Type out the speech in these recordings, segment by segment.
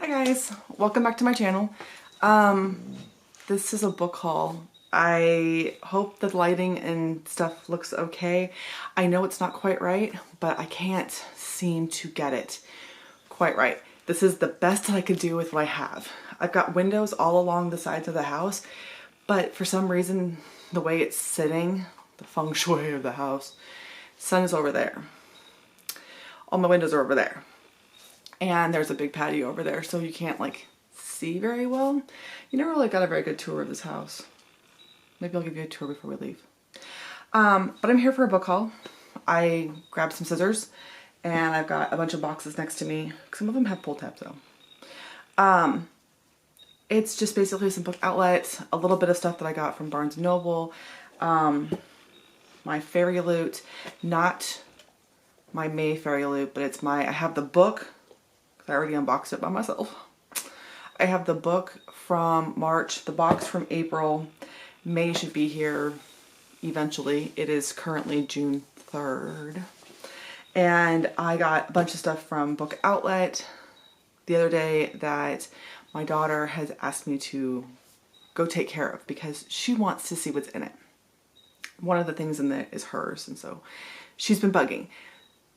Hi guys, welcome back to my channel. This is a book haul. I hope the lighting and stuff looks okay. I know it's not quite right, but I can't seem to get it quite right. This is the best that I could do with what I have. I've got windows all along the sides of the house, but for some reason, the way it's sitting, the feng shui of the house, sun is over there. All my windows are over there. And there's a big patio over there, so you can't like see very well. You never really got a very good tour of this house. Maybe I'll give you a tour before we leave. But I'm here for a book haul. I grabbed some scissors and I've got a bunch of boxes next to me. Some of them have pull tabs though. It's just basically some book outlets, a little bit of stuff that I got from Barnes & Noble, my fairy loot, not my May fairy loot, but it's I have the book. I already unboxed it by myself. I have the book from March, the box from April. May should be here eventually. It is currently June 3rd. And I got a bunch of stuff from Book Outlet the other day that my daughter has asked me to go take care of because she wants to see what's in it. One of the things in it is hers, and so she's been bugging.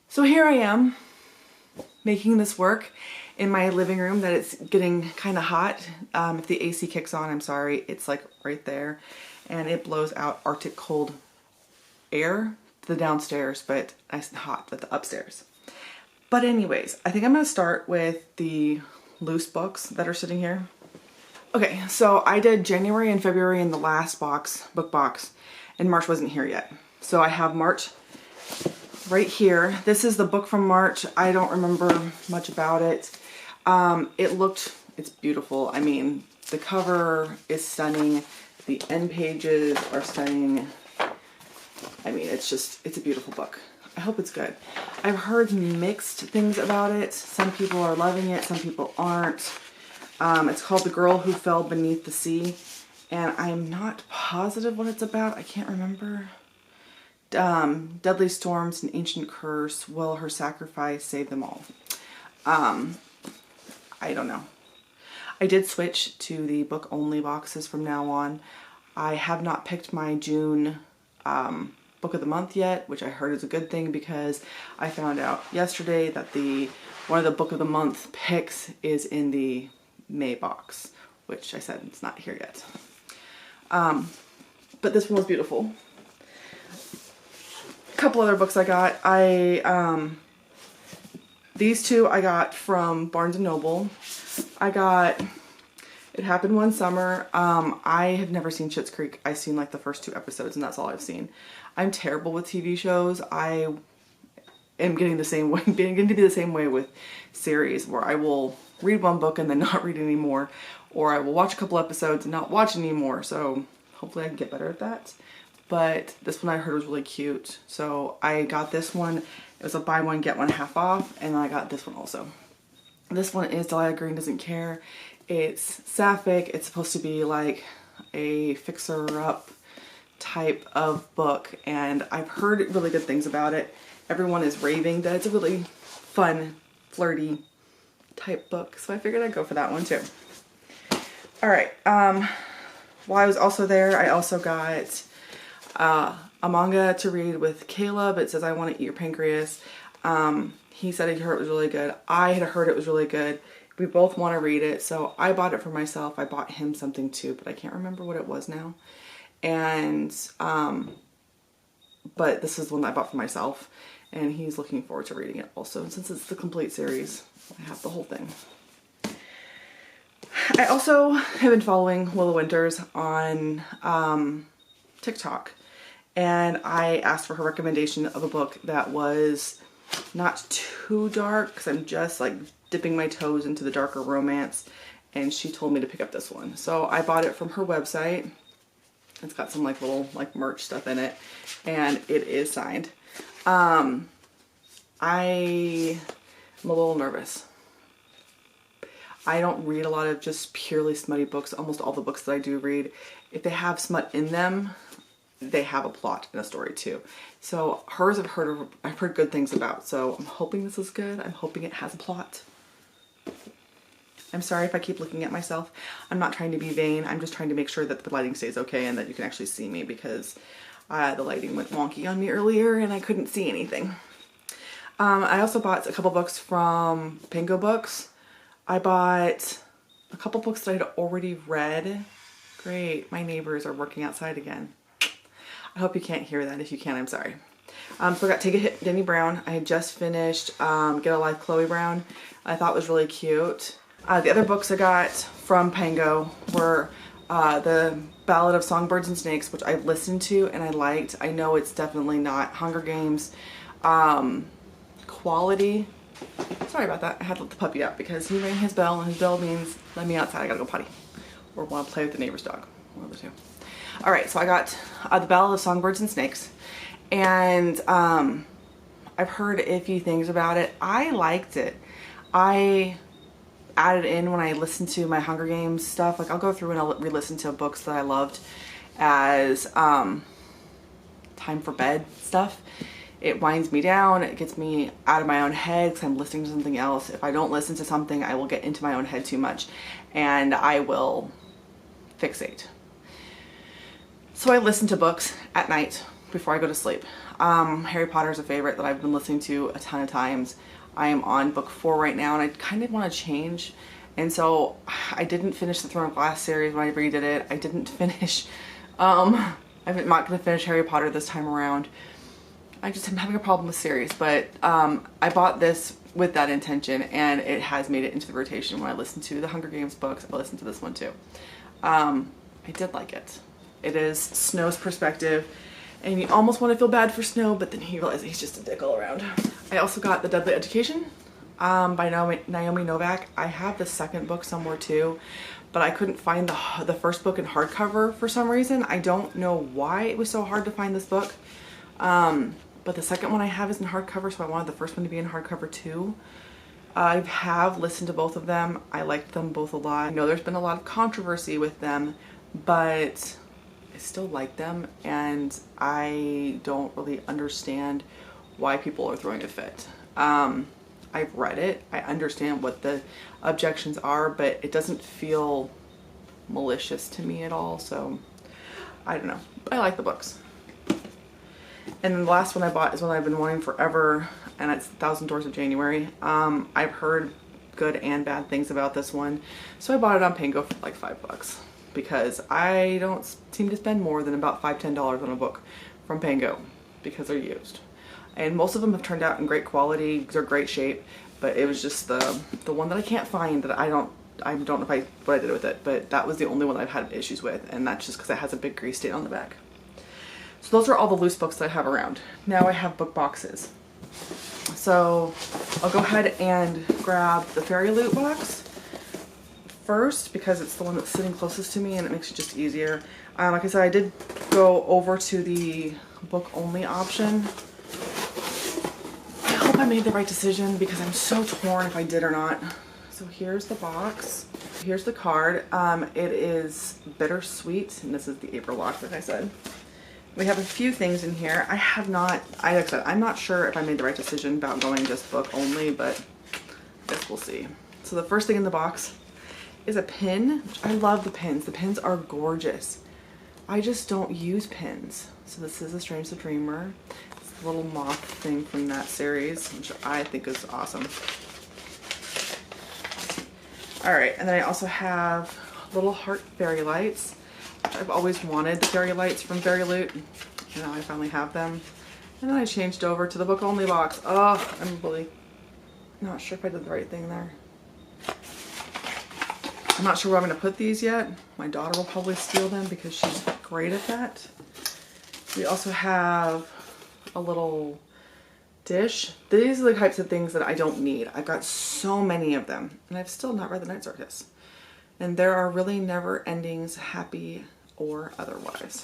So here I am, making this work in my living room that it's getting kind of hot. If the AC kicks on, I'm sorry, it's like right there and it blows out Arctic cold air to the downstairs, but nice and hot at the upstairs. But anyways, I think I'm going to start with the loose books that are sitting here. Okay, so I did January and February in the last book box, and March wasn't here yet. So I have March right here. This is the book from March. I don't remember much about it. It's beautiful. I mean, the cover is stunning. The end pages are stunning. I mean, it's a beautiful book. I hope it's good. I've heard mixed things about it. Some people are loving it, some people aren't. It's called The Girl Who Fell Beneath the Sea, and I'm not positive what it's about. I can't remember. Deadly storms and ancient curse, will her sacrifice save them all? I don't know. I did switch to the book only boxes from now on. I have not picked my June book of the month yet, which I heard is a good thing because I found out yesterday that one of the book of the month picks is in the May box, which I said it's not here yet. But this one was beautiful. Couple other books I got. These two I got from Barnes & Noble. I got It Happened One Summer. I have never seen Schitt's Creek. I've seen like the first 2 episodes and that's all I've seen. I'm terrible with TV shows. I am getting to be the same way with series where I will read one book and then not read anymore, or I will watch a couple episodes and not watch anymore. So hopefully I can get better at that. But this one I heard was really cute. So I got this one. It was a buy one, get one half off. And I got this one also. This one is Delia Green Doesn't Care. It's sapphic. It's supposed to be like a fixer-up type of book. And I've heard really good things about it. Everyone is raving that it's a really fun, flirty type book. So I figured I'd go for that one too. All right. While I was also there, I also got a manga to read with Caleb. It says I Want to Eat Your Pancreas. He said he heard it was really good. I had heard it was really good. We both want to read it, so I bought it for myself. I bought him something too, but I can't remember what it was now. And but this is the one that I bought for myself, and he's looking forward to reading it also. And since it's the complete series, I have the whole thing. I also have been following Willow Winters on TikTok, and I asked for her recommendation of a book that was not too dark because I'm just like dipping my toes into the darker romance, and she told me to pick up this one. So I bought it from her website. It's got some like little like merch stuff in it, and it is signed. I am a little nervous. I don't read a lot of just purely smutty books. Almost all the books that I do read, if they have smut in them, they have a plot and a story too. So hers I've heard good things about. So I'm hoping this is good. I'm hoping it has a plot. I'm sorry if I keep looking at myself. I'm not trying to be vain. I'm just trying to make sure that the lighting stays okay and that you can actually see me, because the lighting went wonky on me earlier and I couldn't see anything. I also bought a couple books from Pango Books. I bought a couple books that I'd already read. Great, my neighbors are working outside again. I hope you can't hear that. If you can, I'm sorry. So I got Take a Hit, Denny Brown. I had just finished Get a Life, Chloe Brown. I thought was really cute. The other books I got from Pango were the Ballad of Songbirds and Snakes, which I listened to and I liked. I know it's definitely not Hunger Games quality. Sorry about that. I had to let the puppy out because he rang his bell, and his bell means let me outside. I gotta go potty or want to play with the neighbor's dog. One of the two. All right, so I got the Ballad of Songbirds and Snakes, and I've heard a few things about it. I liked it. I added in when I listened to my Hunger Games stuff. Like, I'll go through and I'll re-listen to books that I loved as time for bed stuff. It winds me down. It gets me out of my own head because I'm listening to something else. If I don't listen to something, I will get into my own head too much and I will fixate. So I listen to books at night before I go to sleep. Harry Potter is a favorite that I've been listening to a ton of times. I am on book 4 right now and I kind of want to change. And so I didn't finish the Throne of Glass series when I redid it. I didn't finish, I'm not going to finish Harry Potter this time around. I just am having a problem with series, but I bought this with that intention and it has made it into the rotation. When I listen to the Hunger Games books, I listen to this one too. I did like it. It is Snow's perspective, and you almost want to feel bad for Snow, but then you realize he's just a dick all around. I also got The Deadly Education by Naomi Novak. I have the second book somewhere too, but I couldn't find the first book in hardcover for some reason. I don't know why it was so hard to find this book. But the second one I have is in hardcover, so I wanted the first one to be in hardcover too. I have listened to both of them. I liked them both a lot. I know there's been a lot of controversy with them, but I still like them, and I don't really understand why people are throwing a fit. I've read it. I understand what the objections are, but it doesn't feel malicious to me at all, so I don't know. I like the books. And then the last one I bought is one I've been wanting forever, and it's 1,000 Doors of January. I've heard good and bad things about this one, so I bought it on Pango for like $5 because I don't seem to spend more than about $5–10 on a book from Pango because they're used. And most of them have turned out in great quality, they're great shape, but it was just the one that I can't find that I don't know what I did with it, but that was the only one I've had issues with, and that's just because it has a big grease stain on the back. So those are all the loose books that I have around. Now I have book boxes. So I'll go ahead and grab the Fairy Loot box first because it's the one that's sitting closest to me and it makes it just easier. Like I said, I did go over to the book only option. I hope I made the right decision because I'm so torn if I did or not. So here's the box. Here's the card. It is bittersweet, and this is the April lock, like I said. We have a few things in here. I'm not sure if I made the right decision about going just book only, but I guess we'll see. So the first thing in the box is a pin. I love the pins. The pins are gorgeous. I just don't use pins. So this is a Strange the Dreamer. It's a little moth thing from that series, which I think is awesome. All right, and then I also have little heart fairy lights. I've always wanted the fairy lights from Fairy Loot, and now I finally have them. And then I changed over to the book only box. Oh, I'm really not sure if I did the right thing there. I'm not sure where I'm going to put these yet. My daughter will probably steal them because she's great at that. We also have a little dish. These are the types of things that I don't need. I've got so many of them, and I've still not read The Night Circus. And there are really never endings, happy or otherwise.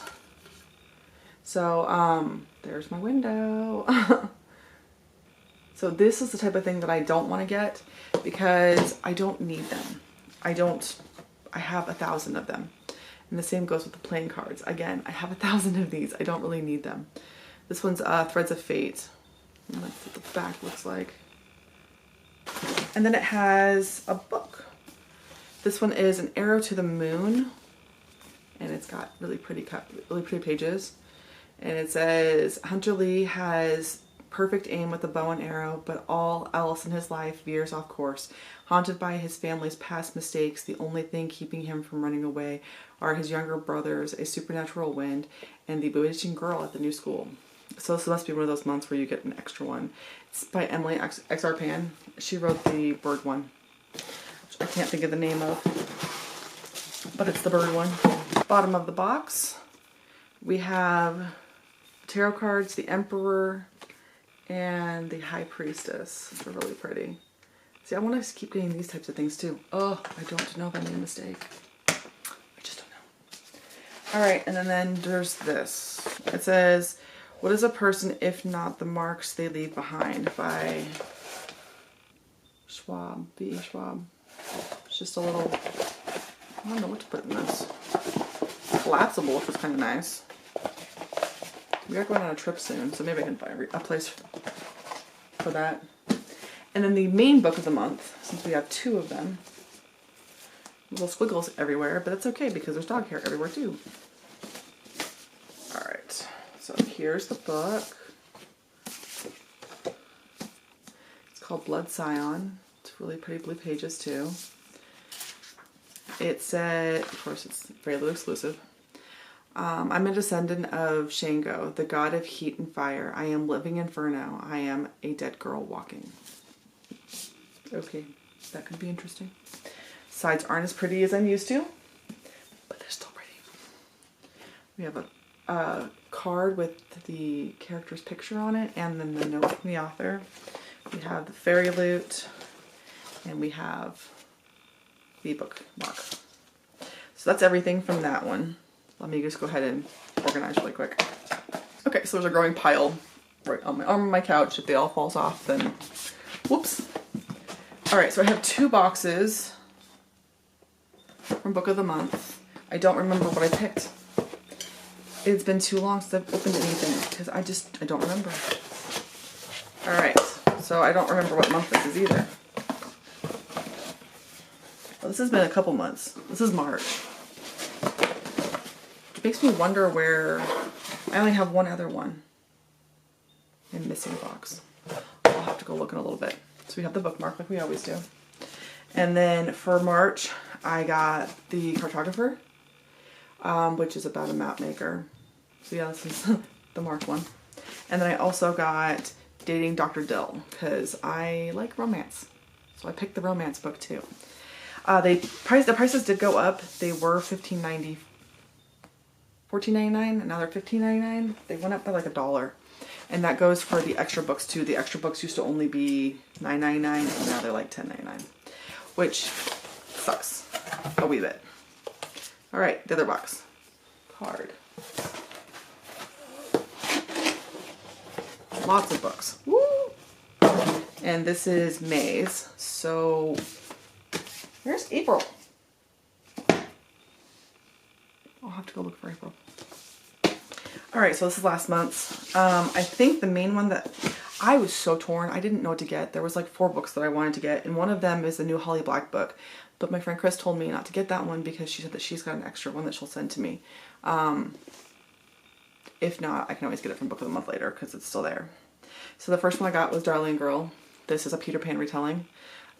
So there's my window. So this is the type of thing that I don't want to get because I don't need them. I have 1,000 of them. And the same goes with the playing cards. Again, I have 1,000 of these. I don't really need them. This one's Threads of Fate. And that's what the back looks like. And then it has a book. This one is An Arrow to the Moon, and it's got really pretty pages. And it says, Hunter Lee has perfect aim with a bow and arrow, but all else in his life veers off course. Haunted by his family's past mistakes, the only thing keeping him from running away are his younger brothers, a supernatural wind, and the bewitching girl at the new school. So this must be one of those months where you get an extra one. It's by Emily X.R. Pan. She wrote the bird one, which I can't think of the name of, but it's the bird one. Bottom of the box, we have tarot cards, the Emperor, and the High Priestess. They're really pretty. See, I want to keep getting these types of things too. Oh, I don't know if I made a mistake. I just don't know. All right, and then there's this. It says, what is a person if not the marks they leave behind, by Schwab, B.E. Schwab. It's just a little, I don't know what to put in this. Collapsible, which is kind of nice. We are going on a trip soon, so maybe I can find a place for that. And then the main book of the month, since we have 2 of them. Little squiggles everywhere, but that's okay because there's dog hair everywhere too. Alright, so here's the book. It's called Blood Scion. It's really pretty blue pages too. It said, of course it's fairly exclusive. I'm a descendant of Shango, the god of heat and fire. I am living inferno. I am a dead girl walking. Okay, that could be interesting. Sides aren't as pretty as I'm used to, but they're still pretty. We have a card with the character's picture on it, and then the note from the author. We have the fairy lute, and we have the bookmark. So that's everything from that one. Let me just go ahead and organize really quick. Okay, so there's a growing pile right on my arm of my couch. If they all falls off, then whoops. All right, so I have 2 boxes from Book of the Month. I don't remember what I picked. It's been too long since I've opened anything because I don't remember. All right, so I don't remember what month this is either. Well, this has been a couple months. This is March. Makes me wonder where I only have one other one. I'm missing a box. I'll have to go look in a little bit. So we have the bookmark like we always do. And then for March, I got the Cartographer, which is about a map maker. So yeah, this is the March one. And then I also got Dating Dr. Dill because I like romance. So I picked the romance book too. The prices did go up. They were $14.99, and now they're $15.99. They went up by like $1. And that goes for the extra books too. The extra books used to only be $9.99, and now they're like $10.99, which sucks a wee bit. All right, the other box. Card. Lots of books. Woo! And this is May's. So, where's April? I'll have to go look for April. All right, so this is last month's. I think the main one that I was so torn, I didn't know what to get. There was like 4 books that I wanted to get, and one of them is the new Holly Black book. But my friend Chris told me not to get that one because she said that she's got an extra one that she'll send to me. If not, I can always get it from Book of the Month later because it's still there. So the first one I got was Darling Girl. This is a Peter Pan retelling.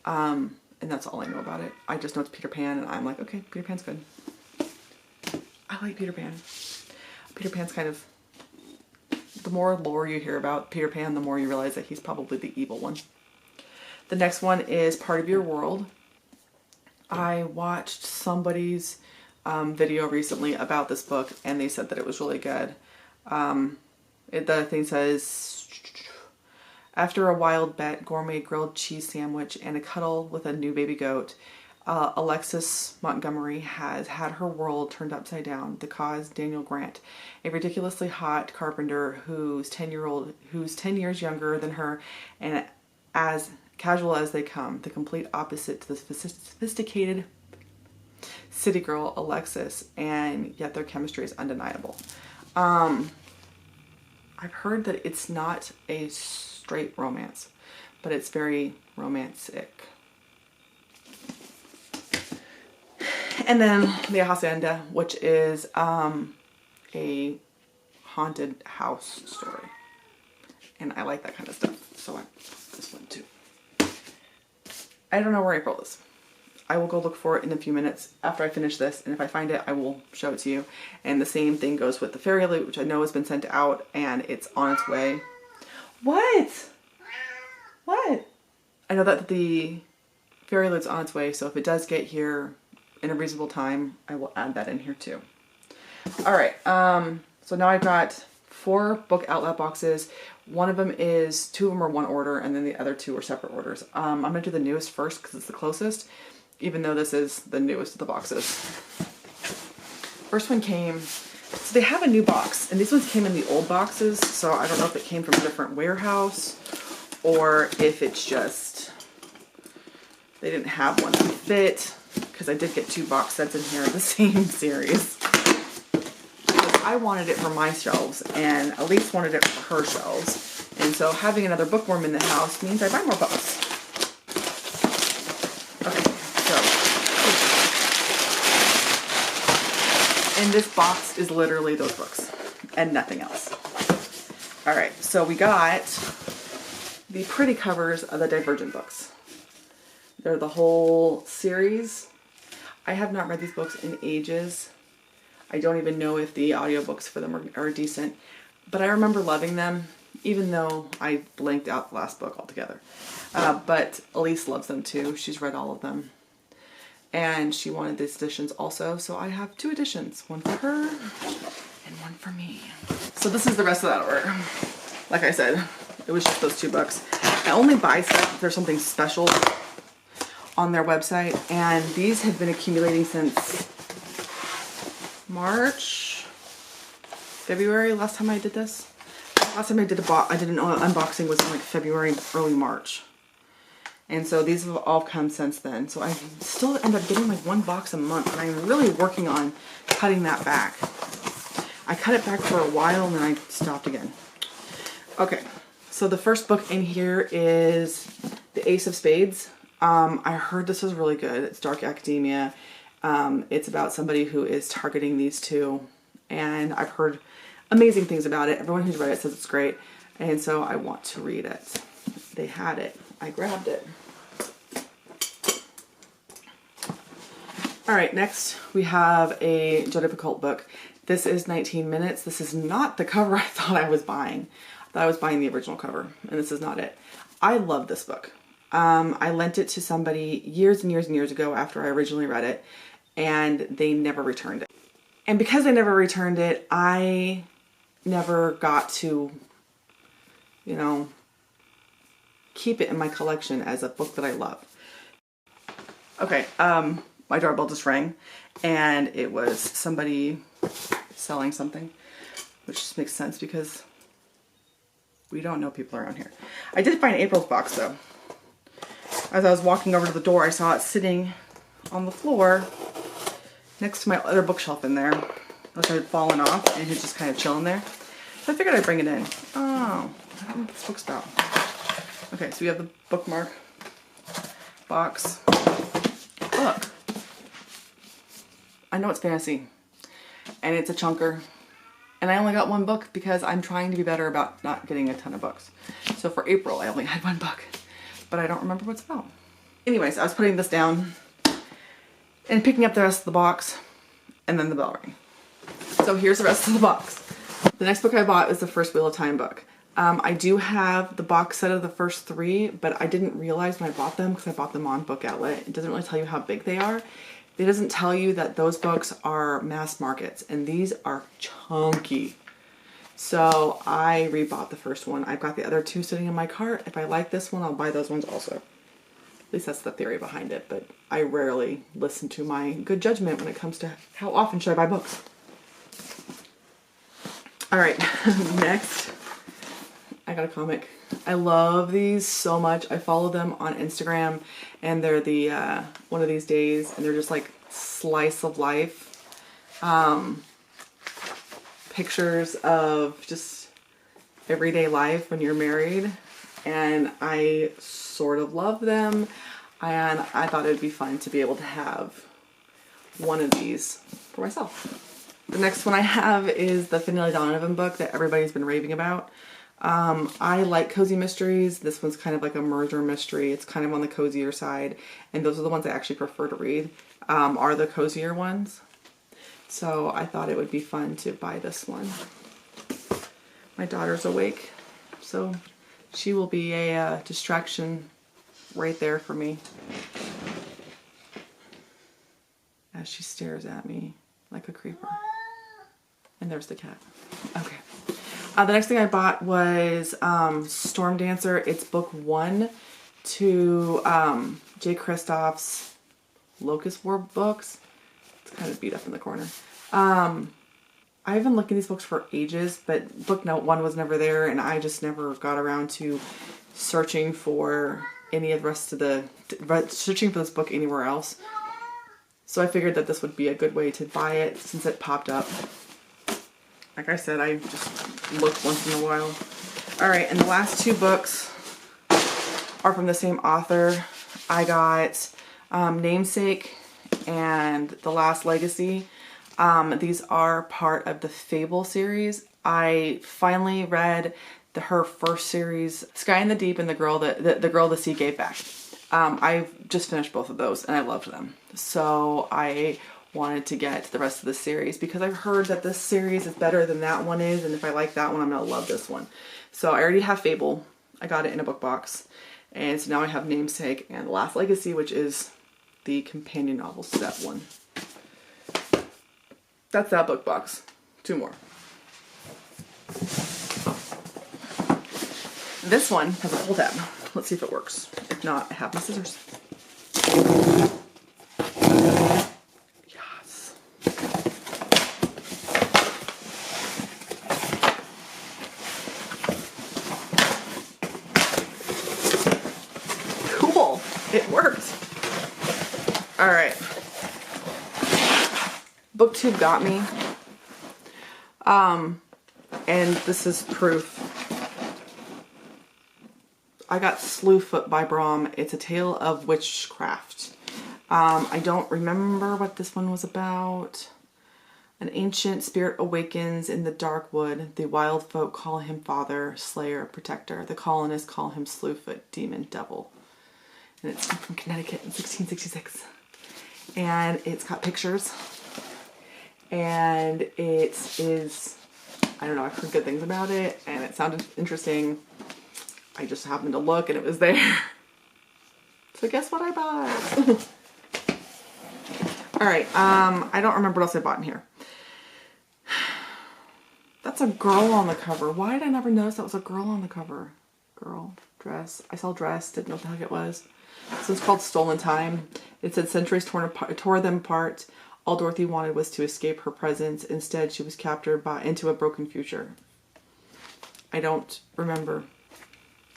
And that's all I know about it. I just know it's Peter Pan, and I'm like, okay, Peter Pan's good. I like Peter Pan. Peter Pan's kind of, the more lore you hear about Peter Pan, the more you realize that he's probably the evil one. The next one is Part of Your World. I watched somebody's video recently about this book, and they said that it was really good. The thing says, after a wild bet, gourmet grilled cheese sandwich, and a cuddle with a new baby goat, Alexis Montgomery has had her world turned upside down. The cause, Daniel Grant, a ridiculously hot carpenter who's 10 years younger than her, and as casual as they come, the complete opposite to the sophisticated city girl Alexis, and yet their chemistry is undeniable. I've heard that it's not a straight romance, but it's very romantic. And then the Hacienda, which is a haunted house story. And I like that kind of stuff. So I this one too. I don't know where April is. I will go look for it in a few minutes after I finish this, and if I find it, I will show it to you. And the same thing goes with the Fairy Loot, which I know has been sent out, and it's on its way. What? What? I know that the Fairy Loot's on its way, so if it does get here in a reasonable time, I will add that in here too. Alright, so now I've got 4 book outlet boxes. One of them is, 2 of them are one order, and then the other 2 are separate orders. I'm going to do the newest first because it's the closest, even though this is the newest of the boxes. First one came, so they have a new box, and these ones came in the old boxes, so I don't know if it came from a different warehouse, or if it's just, they didn't have one that fit, because I did get 2 box sets in here of the same series. I wanted it for my shelves, and Elise wanted it for her shelves. And so having another bookworm in the house means I buy more books. Okay, so. And this box is literally those books and nothing else. Alright, so we got the pretty covers of the Divergent books. They're the whole series. I have not read these books in ages. I don't even know if the audiobooks for them are decent, but I remember loving them, even though I blanked out the last book altogether. But Elise loves them too. She's read all of them. And she wanted these editions also, so I have 2 editions. One for her and one for me. So this is the rest of that order. Like I said, it was just those 2 books. I only buy stuff if there's something special on their website, and these have been accumulating since March, February, last time I did this. Last time I did an unboxing was in like February, early March. And so these have all come since then. So I still end up getting like 1 box a month, and I'm really working on cutting that back. I cut it back for a while and then I stopped again. Okay, so the first book in here is The Ace of Spades. I heard this was really good. It's dark academia. It's about somebody who is targeting these 2, and I've heard amazing things about it. Everyone who's read it says it's great, and so I want to read it. They had it. I grabbed it. Alright, next we have a Joe Picoult book. This is 19 minutes. This is not the cover I thought I was buying. I thought I was buying the original cover, and this is not it. I love this book. I lent it to somebody years and years and years ago after I originally read it, and they never returned it. And because they never returned it, I never got to, you know, keep it in my collection as a book that I love. Okay, my doorbell just rang, and it was somebody selling something, which just makes sense because we don't know people around here. I did find April's box though. As I was walking over to the door, I saw it sitting on the floor next to my other bookshelf in there, which had fallen off, and it was just kind of chilling there. So I figured I'd bring it in. Oh, I don't know what this book's about. Okay, so we have the bookmark box. Look. I know it's fantasy, and it's a chunker, and I only got 1 book because I'm trying to be better about not getting a ton of books. So for April, I only had 1 book, but I don't remember what it's about. Anyways, I was putting this down and picking up the rest of the box, and then the bell rang. So here's the rest of the box. The next book I bought is the first Wheel of Time book. I do have the box set of the first 3, but I didn't realize when I bought them because I bought them on Book Outlet. It doesn't really tell you how big they are. It doesn't tell you that those books are mass markets, and these are chunky. So I rebought the first one. I've got the other 2 sitting in my cart. If I like this one, I'll buy those ones also. At least that's the theory behind it, but I rarely listen to my good judgment when it comes to how often should I buy books. Alright, next, I got a comic. I love these so much. I follow them on Instagram, and they're the one of these days, and they're just like slice of life pictures of just everyday life when you're married, and I sort of love them, and I thought it would be fun to be able to have one of these for myself. The next one I have is the Finley Donovan book that everybody's been raving about. I like cozy mysteries. This one's kind of like a murder mystery. It's kind of on the cozier side, and those are the ones I actually prefer to read, are the cozier ones. So I thought it would be fun to buy this one. My daughter's awake, so she will be a distraction right there for me as she stares at me like a creeper. And there's the cat. Okay. The next thing I bought was Storm Dancer. It's book 1 to Jay Kristoff's Locust War books. It's kind of beat up in the corner. I've been looking at these books for ages, but book 1 was never there, and I just never got around to searching for any of the rest of searching for this book anywhere else. So I figured that this would be a good way to buy it since it popped up. Like I said, I just look once in a while. Alright, and the last 2 books are from the same author. I got Namesake and The Last Legacy. These are part of the Fable series. I finally read her first series, Sky in the Deep, and the girl the sea gave back. I've just finished both of those and I loved them. So I wanted to get the rest of the series because I've heard that this series is better than that one is, and if I like that one, I'm gonna love this one. So I already have Fable. I got it in a book box, and so now I have Namesake and The Last Legacy, which is the companion novel set one. That's that book box. 2 more. This one has a pull tab. Let's see if it works. If not, I have my scissors. Yes. Cool. It worked. All right. BookTube got me. And this is proof. I got Slewfoot by Brom. It's a tale of witchcraft. I don't remember what this one was about. An ancient spirit awakens in the dark wood. The wild folk call him father, slayer, protector. The colonists call him Slewfoot, demon, devil. And it's from Connecticut in 1666. And it's got pictures. And it is, I don't know, I've heard good things about it, and it sounded interesting. I just happened to look and it was there. So guess what I bought? Alright, I don't remember what else I bought in here. That's a girl on the cover. Why did I never notice that was a girl on the cover? Girl, dress. I saw dress, didn't know what the heck it was. So it's called Stolen Time. It said centuries tore them apart. All Dorothy wanted was to escape her presence. Instead, she was captured into a broken future. I don't remember,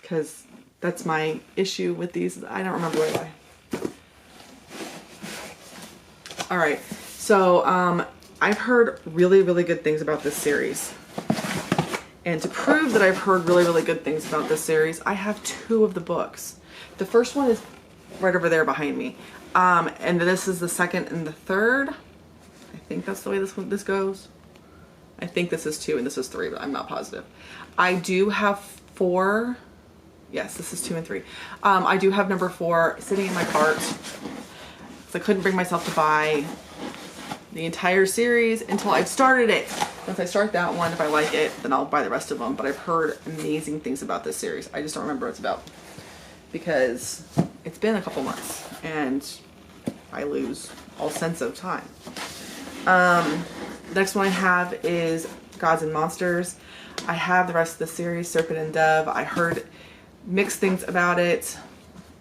because that's my issue with these. I don't remember what I buy. Alright, so I've heard really, really good things about this series. And to prove that I've heard really, really good things about this series, I have 2 of the books. The first one is right over there behind me. And this is the second and the third. I think that's the way this goes. I think this is 2 and this is 3, but I'm not positive. I do have 4. Yes, this is 2 and 3. I do have number 4 sitting in my cart. So I couldn't bring myself to buy the entire series until I've started it. Once I start that one, if I like it, then I'll buy the rest of them. But I've heard amazing things about this series. I just don't remember what it's about because it's been a couple months and I lose all sense of time. Next one I have is Gods and Monsters. I have the rest of the series, Serpent and Dove. I heard mixed things about it.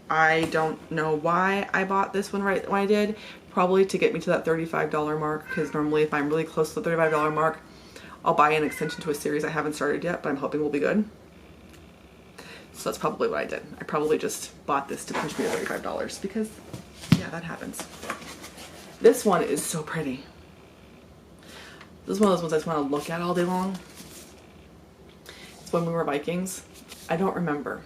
I don't know why I bought this one right when I did. Probably to get me to that $35 mark, because normally if I'm really close to the $35 mark, I'll buy an extension to a series I haven't started yet, but I'm hoping will be good. So that's probably what I did. I probably just bought this to push me to $35 because, yeah, that happens. This one is so pretty. This is one of those ones I just want to look at all day long. It's When We Were Vikings. I don't remember.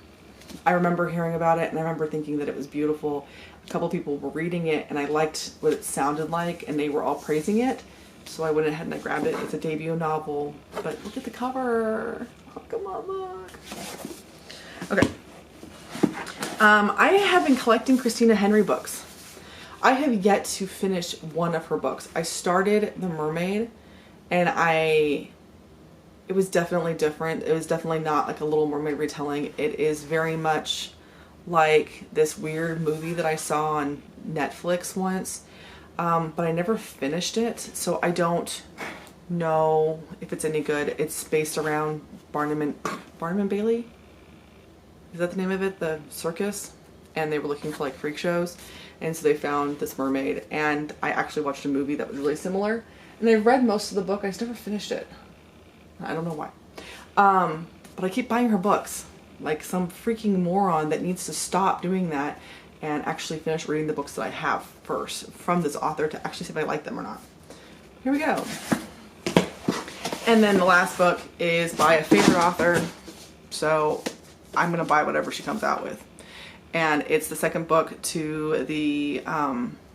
I remember hearing about it and I remember thinking that it was beautiful. I a couple people were reading it and I liked what it sounded like and they were all praising it. So I went ahead and I grabbed it. It's a debut novel, but look at the cover. Oh, come on, look. Okay. I have been collecting Christina Henry books. I have yet to finish one of her books. I started The Mermaid and it was definitely different. It was definitely not like a Little Mermaid retelling. It is very much like this weird movie that I saw on Netflix once, but I never finished it, so I don't know if it's any good. It's based around Barnum and Bailey? Is that the name of it? The circus? And they were looking for like freak shows, and so they found this mermaid, and I actually watched a movie that was really similar, and I read most of the book. I just never finished it. I don't know why. But I keep buying her books. Like some freaking moron that needs to stop doing that and actually finish reading the books that I have first from this author to actually see if I like them or not. Here we go. And then the last book is by a favorite author, so I'm gonna buy whatever she comes out with. And it's the second book to the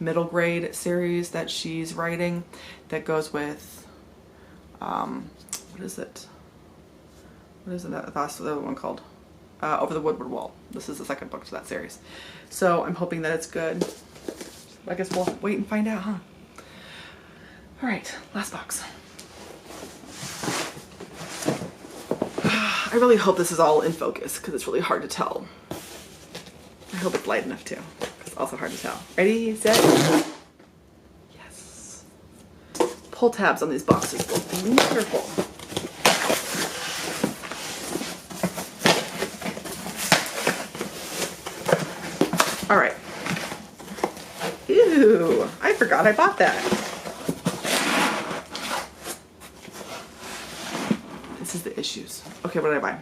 middle grade series that she's writing that goes with, what is it? What is it? That's the other one called? Over the Woodward Wall. This is the second book to that series. So I'm hoping that it's good. I guess we'll wait and find out, huh? All right, last box. I really hope this is all in focus because it's really hard to tell. I hope it's light enough too, because it's also hard to tell. Ready, set, yes. Pull tabs on these boxes will be wonderful. All right. Ew, I forgot I bought that. This is the issues. Okay, what did I buy?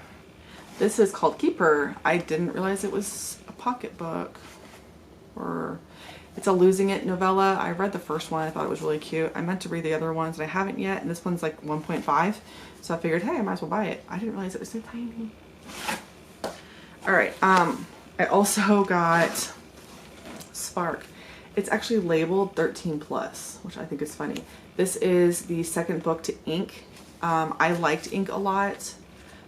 This is called Keeper. I didn't realize it was a pocketbook, or it's a Losing It novella. I read the first one. I thought it was really cute. I meant to read the other ones, and I haven't yet, and this one's like 1.5, so I figured, hey, I might as well buy it. I didn't realize it was so tiny. All right, I also got Spark. It's actually labeled 13 plus, which I think is funny. This is the second book to Ink. I liked Ink a lot,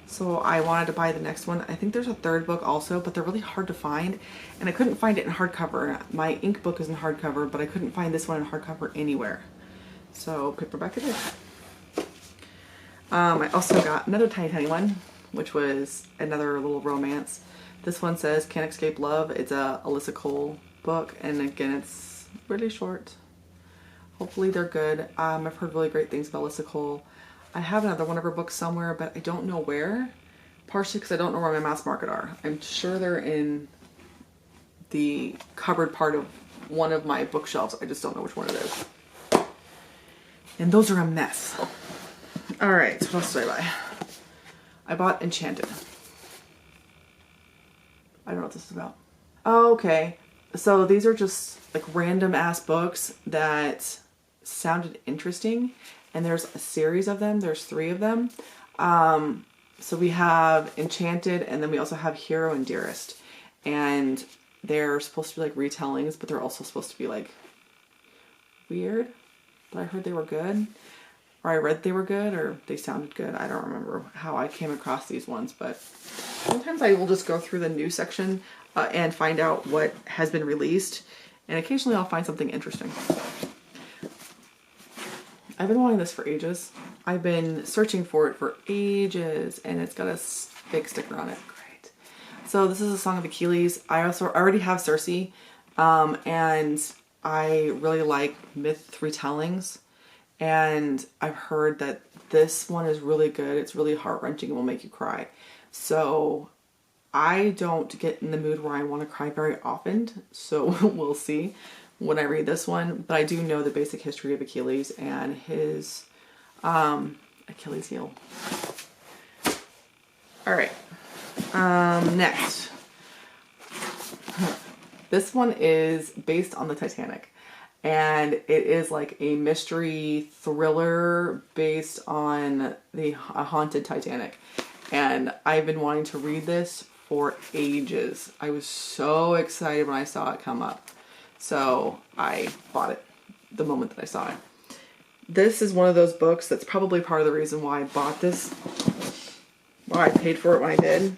so I wanted to buy the next one. I think there's a third book also, but they're really hard to find, and I couldn't find it in hardcover. My Ink book is in hardcover, but I couldn't find this one in hardcover anywhere. So paperback it is. I also got another tiny one, which was another little romance. This one says Can't Escape Love. It's a Alyssa Cole book, and again, it's really short. Hopefully they're good. I've heard really great things about Alyssa Cole. I have another one of her books somewhere, but I don't know where. Partially because I don't know where my mass market are. I'm sure they're in the cupboard part of one of my bookshelves. I just don't know which one it is. And those are a mess. All right, so what else did I buy? I bought Enchanted. I don't know what this is about. Oh, okay. So these are just like random ass books that sounded interesting. And there's a series of them. There's 3 of them. So we have Enchanted, and then we also have Hero and Dearest. And they're supposed to be like retellings, but they're also supposed to be like weird. But I heard they were good. Or I read they were good, or they sounded good. I don't remember how I came across these ones, but sometimes I will just go through the news section and find out what has been released. And occasionally I'll find something interesting. I've been wanting this for ages. I've been searching for it for ages, and it's got a fake sticker on it. Great. So this is a Song of Achilles. I already have Circe, and I really like myth retellings, and I've heard that this one is really good. It's really heart-wrenching and will make you cry. So I don't get in the mood where I want to cry very often, so we'll see when I read this one. But I do know the basic history of Achilles and his Achilles heel. All right, next. This one is based on the Titanic, and it is like a mystery thriller based on a haunted Titanic. And I've been wanting to read this for ages. I was so excited when I saw it come up. So I bought it the moment that I saw it. This is one of those books that's probably part of the reason why I bought this, why I paid for it when I did.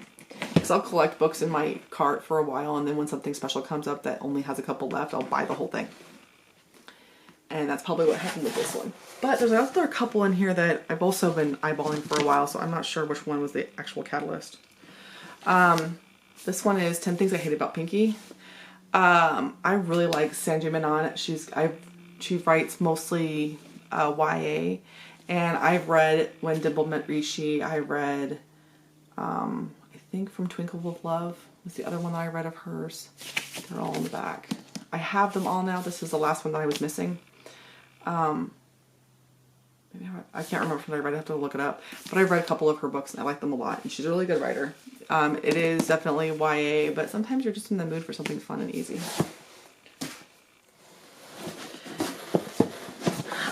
Because I'll collect books in my cart for a while, and then when something special comes up that only has a couple left, I'll buy the whole thing. And that's probably what happened with this one. But there's also a couple in here that I've also been eyeballing for a while, so I'm not sure which one was the actual catalyst. This one is 10 Things I Hate About Pinky. I really like Sanjay Menon. She writes mostly YA, and I've read When Dimple Met Rishi. I read, I think From Twinkle with Love was the other one that I read of hers. They're all in the back. I have them all now. This is the last one that I was missing. I can't remember if I read it. I have to look it up. But I've read a couple of her books and I like them a lot. And she's a really good writer. It is definitely YA, but sometimes you're just in the mood for something fun and easy.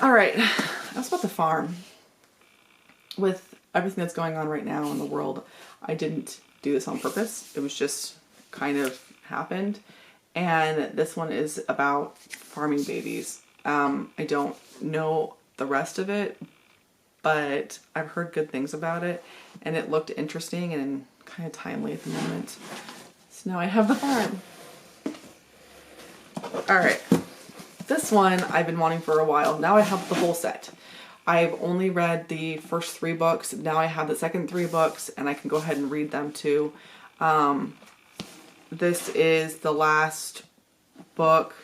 Alright, that's about the farm. With everything that's going on right now in the world, I didn't do this on purpose. It was just kind of happened. And this one is about farming babies. I don't know the rest of it, but I've heard good things about it, and it looked interesting and kind of timely at the moment. So now I have the farm. Alright, this one I've been wanting for a while. Now I have the whole set. I've only read the first 3 books. Now I have the second 3 books, and I can go ahead and read them too. This is the last book.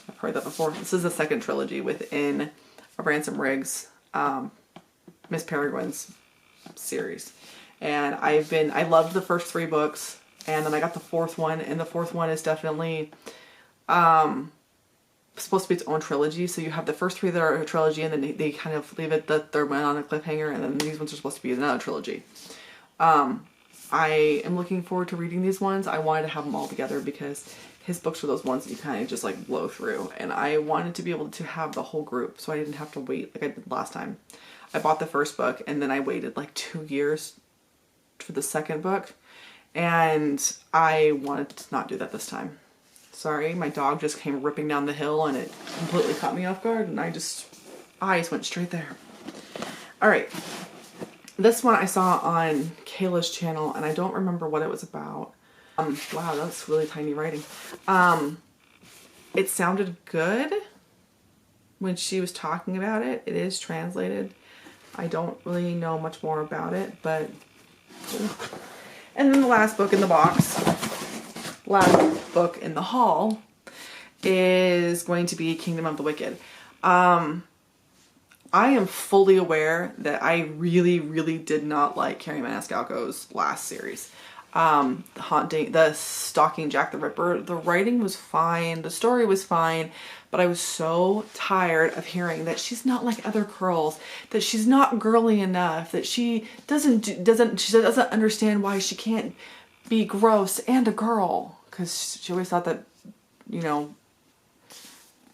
I've heard that before. This is the second trilogy within a Ransom Riggs Miss Peregrine's series. And I loved the first 3 books, and then I got the 4th one, and the 4th one is definitely supposed to be its own trilogy. So you have the first 3 that are a trilogy, and then they kind of leave it the 3rd one on a cliffhanger, and then these ones are supposed to be another trilogy. I am looking forward to reading these ones. I wanted to have them all together because his books were those ones that you kind of just like blow through, and I wanted to be able to have the whole group so I didn't have to wait like I did last time. I bought the first book and then I waited like 2 years for the second book, and I wanted to not do that this time. Sorry, my dog just came ripping down the hill and it completely caught me off guard, and eyes went straight there. Alright, this one I saw on Kayla's channel and I don't remember what it was about. Wow, that's really tiny writing. It sounded good when she was talking about it. It is translated. I don't really know much more about it, but... And then the last book in the box, last book in the haul, is going to be Kingdom of the Wicked. I am fully aware that I really, really did not like Carrie Maniscalco's last series. The Stalking Jack the Ripper. The writing was fine, the story was fine, but I was so tired of hearing that she's not like other girls, that she's not girly enough, that she doesn't understand why she can't be gross and a girl, because she always thought that, you know,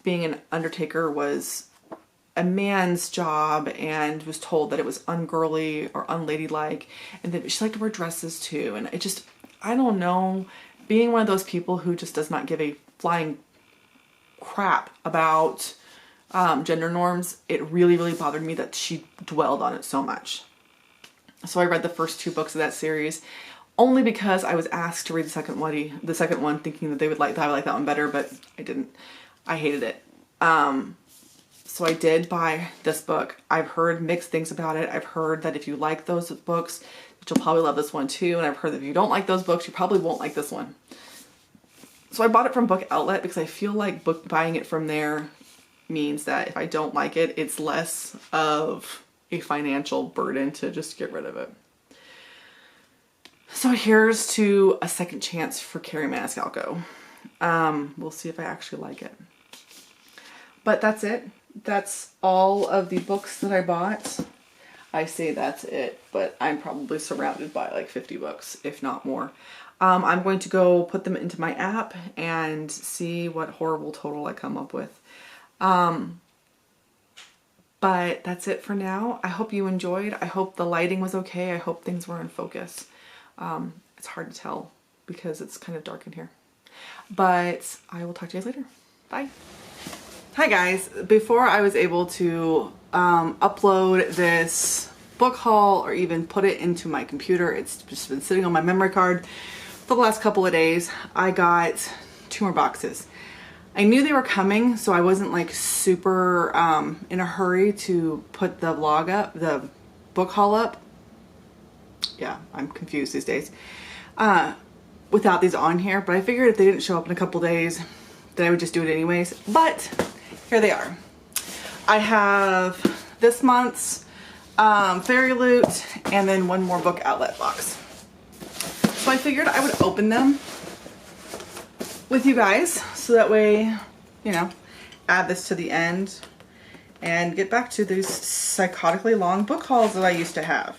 being an undertaker was a man's job, and was told that it was ungirly or unladylike, and that she liked to wear dresses too. And I don't know, being one of those people who just does not give a flying crap about gender norms, it really, really bothered me that she dwelled on it so much. So I read the first 2 books of that series only because I was asked to read the second one, thinking that I would like that one better, but I didn't. I hated it. So I did buy this book. I've heard mixed things about it. I've heard that if you like those books, that you'll probably love this one too. And I've heard that if you don't like those books, you probably won't like this one. So I bought it from Book Outlet because I feel like buying it from there means that if I don't like it, it's less of a financial burden to just get rid of it. So here's to a second chance for Carrie Maniscalco. We'll see if I actually like it. But that's it. That's all of the books that I bought. I say that's it, but I'm probably surrounded by like 50 books, if not more. I'm going to go put them into my app and see what horrible total I come up with. But that's it for now. I hope you enjoyed. I hope the lighting was okay. I hope things were in focus. It's hard to tell because it's kind of dark in here. But I will talk to you guys later. Bye. Hi guys. Before I was able to upload this book haul or even put it into my computer, it's just been sitting on my memory card for the last couple of days. I got 2 more boxes. I knew they were coming, so I wasn't like super in a hurry to put the vlog up, the book haul up. Yeah, I'm confused these days. Without these on here, but I figured if they didn't show up in a couple days, then I would just do it anyways. But here they are. I have this month's Fairy Loot and then 1 more book outlet box. So I figured I would open them with you guys so that way, you know, add this to the end and get back to these psychotically long book hauls that I used to have.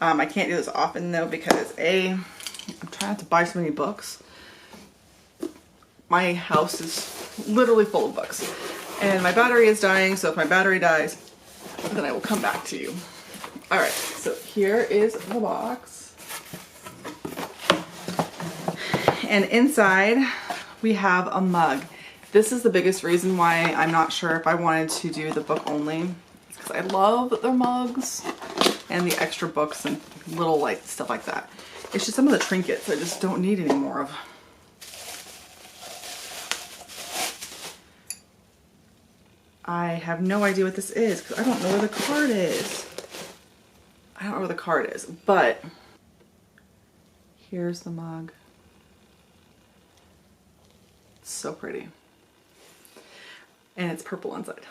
I can't do this often though because I'm trying not to buy so many books. My house is literally full of books and my battery is dying, so if my battery dies, then I will come back to you. Alright, so here is the box. And inside we have a mug. This is the biggest reason why I'm not sure if I wanted to do the book only. It's because I love their mugs and the extra books and little like stuff like that. It's just some of the trinkets I just don't need any more of. I have no idea what this is because I don't know where the card is. I don't know where the card is, but here's the mug. It's so pretty. And it's purple inside.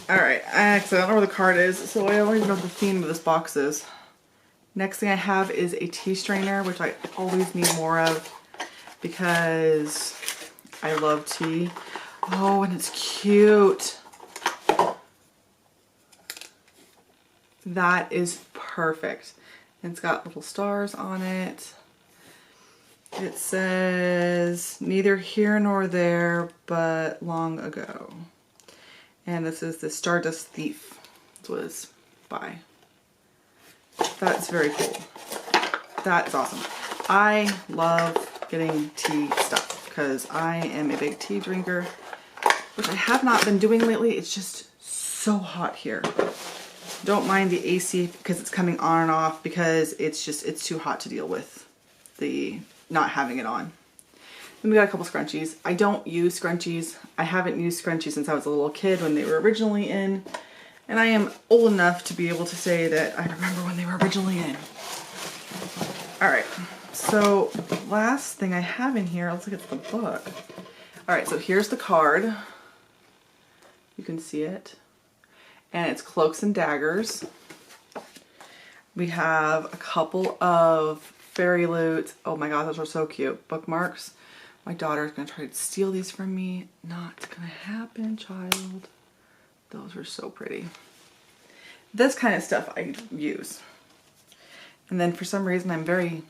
Alright, actually I don't know where the card is, so I don't even know what the theme of this box is. Next thing I have is a tea strainer, which I always need more of because I love tea. Oh, and it's cute. That is perfect. And it's got little stars on it. It says, neither here nor there, but long ago. And this is the Stardust Thief. That's what it's by. That's very cool. That's awesome. I love getting tea stuff because I am a big tea drinker, which I have not been doing lately. It's just so hot here. Don't mind the AC because it's coming on and off because it's too hot to deal with the not having it on. Then we got a couple scrunchies. I don't use scrunchies. I haven't used scrunchies since I was a little kid when they were originally in. And I am old enough to be able to say that I remember when they were originally in. Alright, so last thing I have in here, looks like it's the book. Alright, so here's the card. You can see it. And it's Cloaks and Daggers. We have a couple of Fairy Loot. Oh my god, those are so cute. Bookmarks. My daughter's gonna try to steal these from me. Not gonna happen, child. Those are so pretty. This kind of stuff I use. And then for some reason I'm very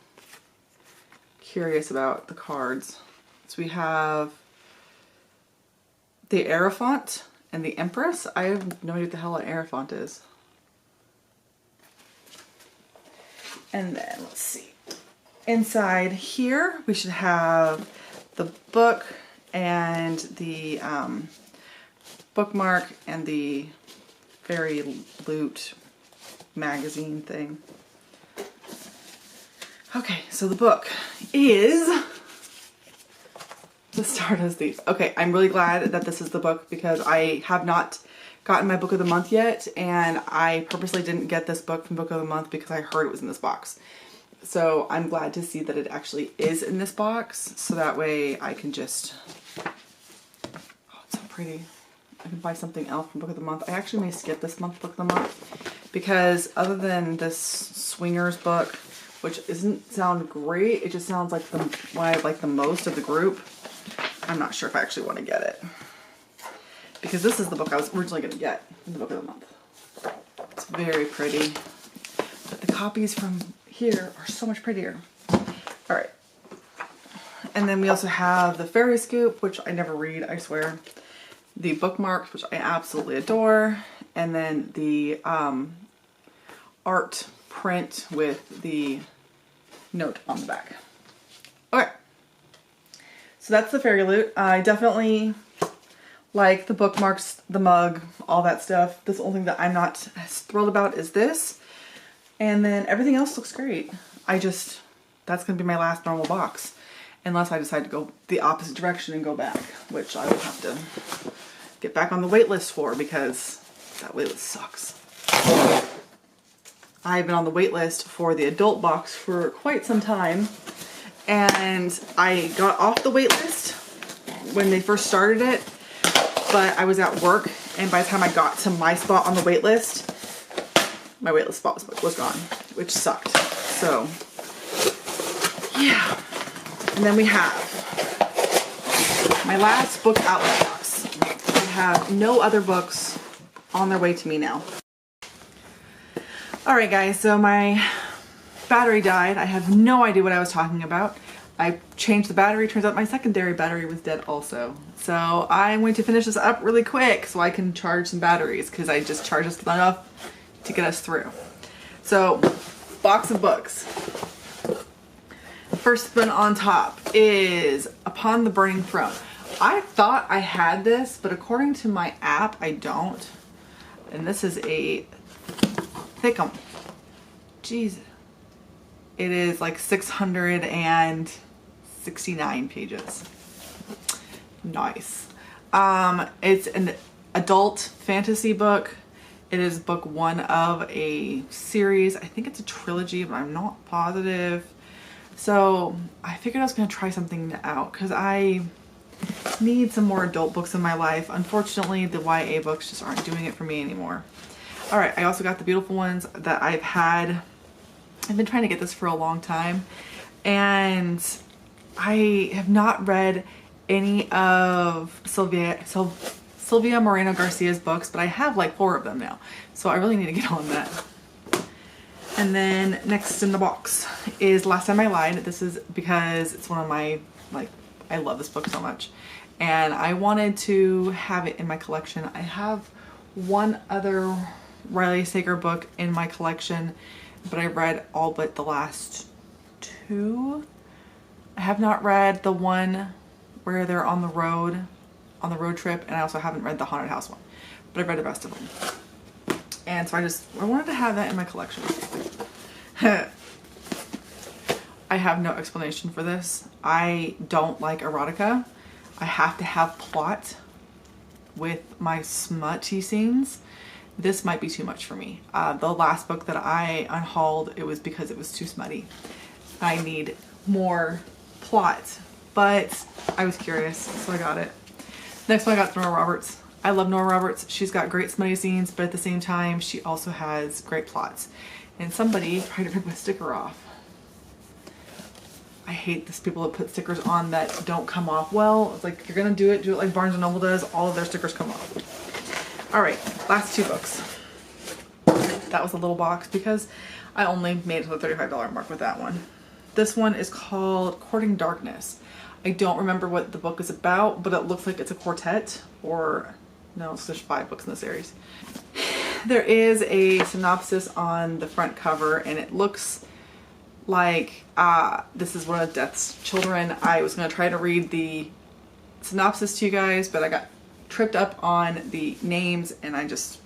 curious about the cards. So we have the Aerofont and the Empress. I have no idea what the hell an Aerofont is. And then let's see. Inside here we should have the book and the bookmark and the Fairy Loot magazine thing. Okay, so the book is The Stardust Thief. Okay, I'm really glad that this is the book because I have not gotten my book of the month yet, and I purposely didn't get this book from book of the month because I heard it was in this box. So I'm glad to see that it actually is in this box, so that way I can just, oh, it's so pretty. I can buy something else from book of the month. I actually may skip this month book of the month because other than this Swingers book, which doesn't sound great, it just sounds like the one I like the most of the group. I'm not sure if I actually want to get it because this is the book I was originally going to get in the book of the month. It's very pretty, but the copies from here are so much prettier. All right, and then we also have the Fairy Scoop, which I never read, I swear. The bookmarks, which I absolutely adore, and then the art print with the note on the back. Okay, So that's the Fairy Loot. I definitely like the bookmarks, the mug, all that stuff. The only thing that I'm not as thrilled about is this. And then everything else looks great. That's gonna be my last normal box. Unless I decide to go the opposite direction and go back, which I will have to get back on the wait list for because that wait list sucks. I've been on the wait list for the adult box for quite some time, and I got off the wait list when they first started it, but I was at work, and by the time I got to my spot on the wait list, my wait list spot was gone, which sucked. So yeah. And then we have my last book outlet box. I have no other books on their way to me now. Alright guys, so my battery died. I have no idea what I was talking about. I changed the battery. Turns out my secondary battery was dead also. So I'm going to finish this up really quick so I can charge some batteries because I just charged this enough to get us through. So, box of books. First one on top is Upon the Burning Throne. I thought I had this, but according to my app, I don't. And this is a thickum. Jeez. It is like 669 pages. Nice. It's an adult fantasy book. It is book one of a series. I think it's a trilogy, but I'm not positive. So I figured I was going to try something out because I need some more adult books in my life. Unfortunately, the YA books just aren't doing it for me anymore. All right, I also got the beautiful ones that I've had. I've been trying to get this for a long time, and I have not read any of Sylvia Moreno Garcia's books, but I have like 4 of them now, so I really need to get on that. And then next in the box is Last Time I Lied. This is because it's one of my, I love this book so much. And I wanted to have it in my collection. I have one other Riley Sager book in my collection, but I read all but the last 2. I have not read the one where they're on the road trip, and I also haven't read the haunted house one, but I've read the rest of them. And so I wanted to have that in my collection. I have no explanation for this. I don't like erotica. I have to have plot with my smutty scenes. This might be too much for me. The last book that I unhauled, it was because it was too smutty. I need more plot, but I was curious, so I got it. Next one I got Nora Roberts. I love Nora Roberts. She's got great smutty scenes, but at the same time, she also has great plots. And somebody tried to rip my sticker off. I hate these people that put stickers on that don't come off well. It's like, you're gonna do it like Barnes & Noble does. All of their stickers come off. All right, last 2 books. That was a little box because I only made it to the $35 mark with that one. This one is called Courting Darkness. I don't remember what the book is about, but it looks like it's a quartet, or no, there's 5 books in the series. There is a synopsis on the front cover, and it looks like this is one of Death's children. I was going to try to read the synopsis to you guys, but I got tripped up on the names, and I just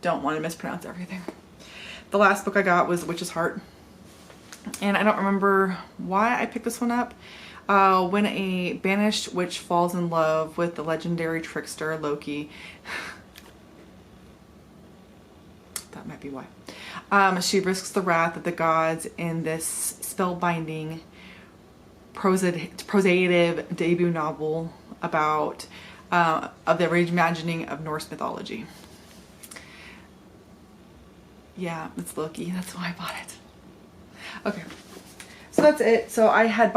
don't want to mispronounce everything. The last book I got was Witch's Heart, and I don't remember why I picked this one up. When a banished witch falls in love with the legendary trickster Loki. That might be why. She risks the wrath of the gods in this spellbinding prosaitive debut novel about of the reimagining of Norse mythology. Yeah, it's Loki. That's why I bought it. Okay, so that's it. So I had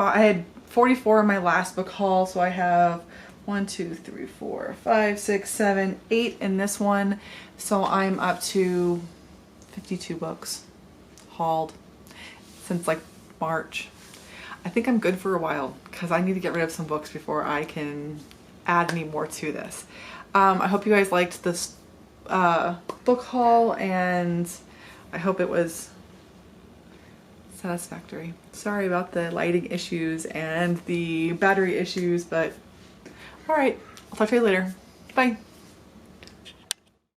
44 in my last book haul, so I have 1, 2, 3, 4, 5, 6, 7, 8 in this one. So I'm up to 52 books hauled since like March. I think I'm good for a while because I need to get rid of some books before I can add any more to this. I hope you guys liked this book haul, and I hope it was satisfactory. Sorry about the lighting issues and the battery issues, but all right, I'll talk to you later. Bye.